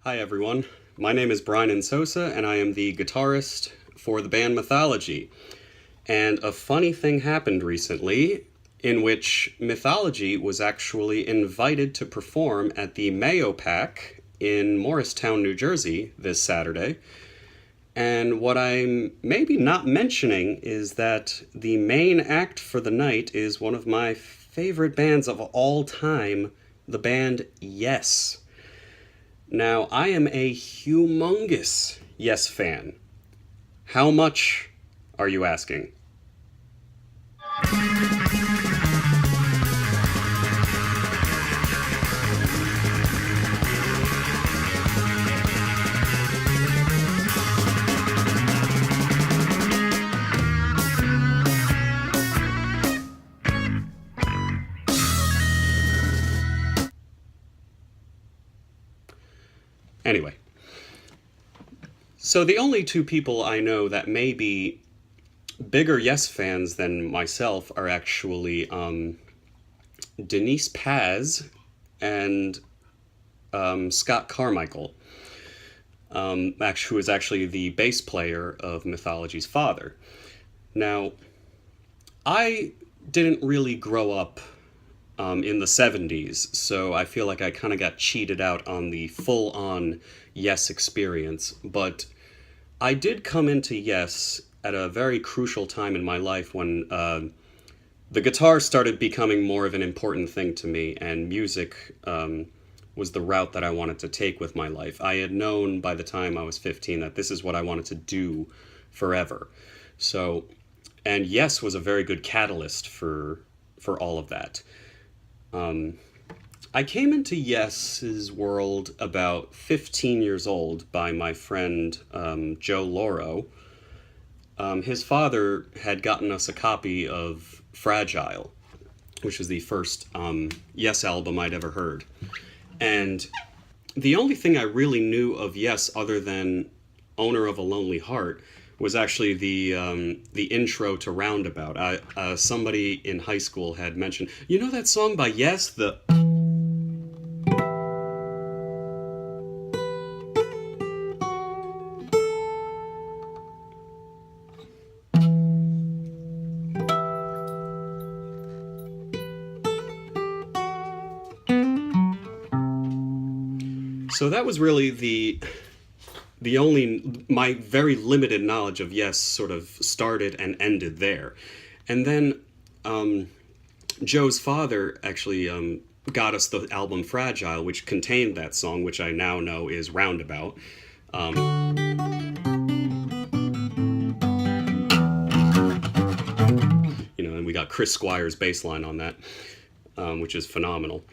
Hi everyone, my name is Brynen Sosa and I am the guitarist for the band Mythology. And a funny thing happened recently in which Mythology was actually invited to perform at the MAYO PAC in Morristown, New Jersey this Saturday. And what I'm maybe not mentioning is that the main act for the night is one of my favorite bands of all time, the band Yes. Now, I am a humongous Yes fan. How much are you asking? Anyway, so the only two people I know that may be bigger Yes fans than myself are actually Denise Paz and Scott Carmichael, who is actually the bass player of Mythology's father. Now, I didn't really grow up in the 70s, so I feel like I kind of got cheated out on the full on Yes experience. But I did come into Yes at a very crucial time in my life when the guitar started becoming more of an important thing to me, and music was the route that I wanted to take with my life. I had known by the time I was 15 that this is what I wanted to do forever. So, and Yes was a very good catalyst for all of that. I came into Yes's world about 15 years old by my friend Joe Loro. His father had gotten us a copy of Fragile, which was the first Yes album I'd ever heard. And the only thing I really knew of Yes, other than Owner of a Lonely Heart, was actually the intro to Roundabout. Somebody in high school had mentioned, you know that song by Yes, the. So that was really the only my very limited knowledge of Yes sort of started and ended there. And then Joe's father actually got us the album Fragile, which contained that song, which I now know is Roundabout. And we got Chris Squire's bass line on that, which is phenomenal.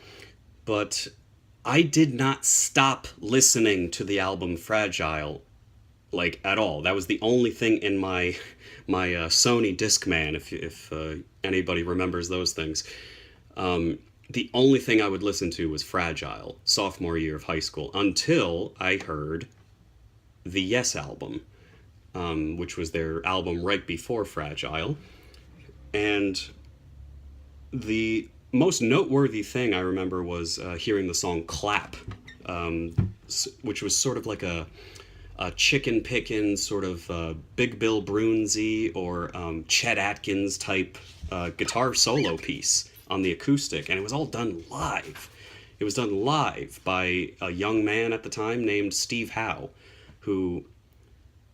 But I did not stop listening to the album Fragile, like, at all. That was the only thing in my Sony Discman, if anybody remembers those things. The only thing I would listen to was Fragile, sophomore year of high school, until I heard the Yes album, which was their album right before Fragile. And the most noteworthy thing I remember was hearing the song Clap, which was sort of like a chicken pickin' sort of Big Bill Brunsy or Chet Atkins type guitar solo piece on the acoustic, and it was all done live. It was done live by a young man at the time named Steve Howe, who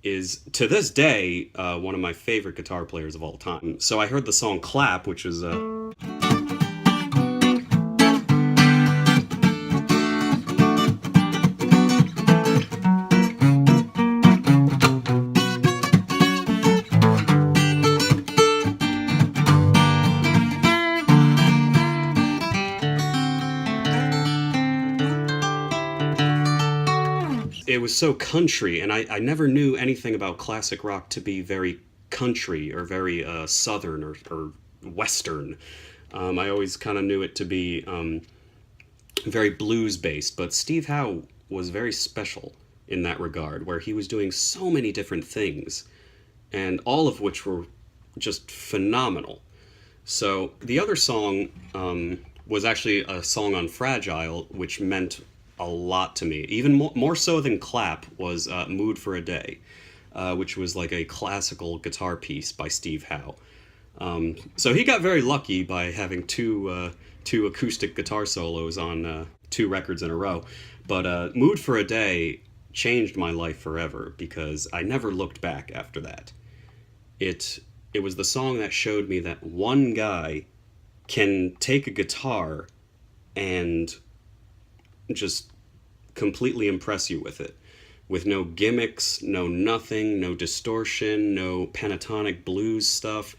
is, to this day, one of my favorite guitar players of all time. So I heard the song Clap, which is it was so country, and I never knew anything about classic rock to be very country or very southern or western. I always kind of knew it to be very blues based, but Steve Howe was very special in that regard, where he was doing so many different things, and all of which were just phenomenal. So the other song was actually a song on Fragile, which meant a lot to me. Even more so than Clap was Mood for a Day, which was like a classical guitar piece by Steve Howe. So he got very lucky by having two acoustic guitar solos on two records in a row. But Mood for a Day changed my life forever because I never looked back after that. It was the song that showed me that one guy can take a guitar and just completely impress you with it. With no gimmicks, no nothing, no distortion, no pentatonic blues stuff.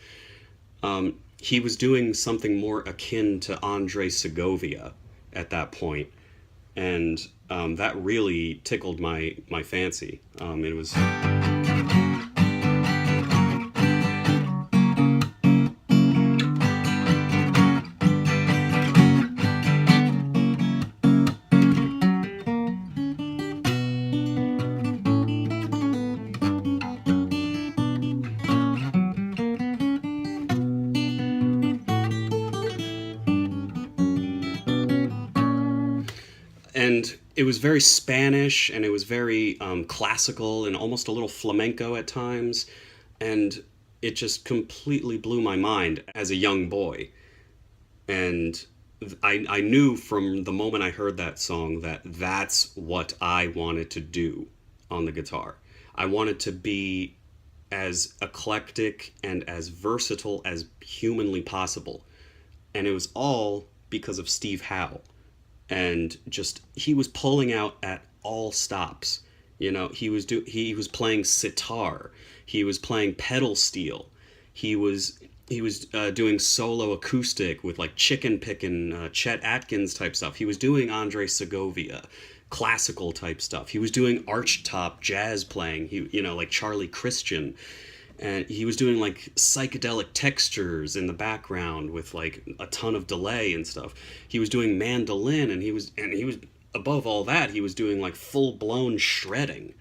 He was doing something more akin to Andre Segovia at that point, and that really tickled my fancy. It was. And it was very Spanish, and it was very classical and almost a little flamenco at times, and it just completely blew my mind as a young boy. And I knew from the moment I heard that song that that's what I wanted to do on the guitar. I wanted to be as eclectic and as versatile as humanly possible. And it was all because of Steve Howe. And just he was pulling out at all stops. He was playing sitar, he was playing pedal steel, he was doing solo acoustic with like chicken picking Chet Atkins type stuff. He was doing Andre Segovia classical type stuff. He was doing archtop jazz playing. Like Charlie Christian. And he was doing like psychedelic textures in the background with like a ton of delay and stuff. He was doing mandolin, and he was above all that, he was doing like full blown shredding.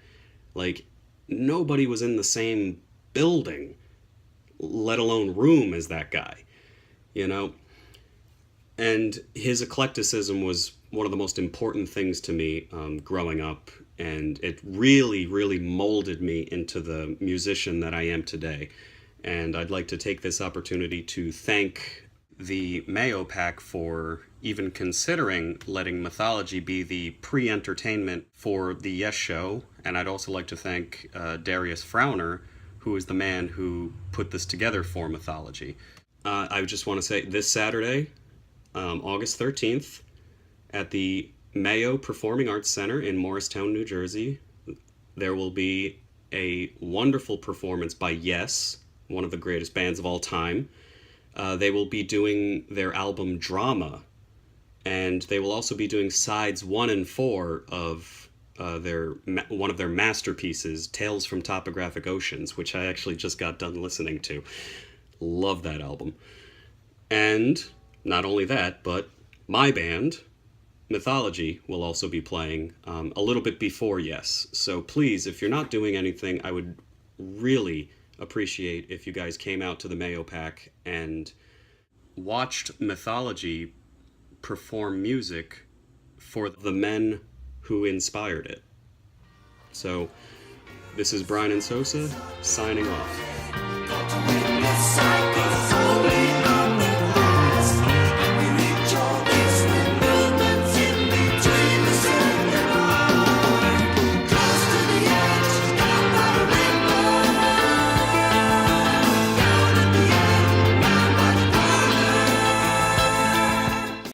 Like nobody was in the same building, let alone room, as that guy, you know? And his eclecticism was one of the most important things to me growing up, and it really, really molded me into the musician that I am today. And I'd like to take this opportunity to thank the MAYO PAC for even considering letting Mythology be the pre-entertainment for the Yes Show. And I'd also like to thank Darius Frowner, who is the man who put this together for Mythology. I just want to say this Saturday, August 13th, at the MAYO Performing Arts Center in Morristown, New Jersey, there will be a wonderful performance by Yes, one of the greatest bands of all time. They will be doing their album Drama, and they will also be doing sides 1 and 4 of one of their masterpieces, Tales from Topographic Oceans, which I actually just got done listening to. Love that album. And not only that, but my band, Mythology, will also be playing a little bit before Yes. So please, if you're not doing anything, I would really appreciate if you guys came out to the MAYO PAC and watched Mythology perform music for the men who inspired it. So this is Brynen Sosa signing off.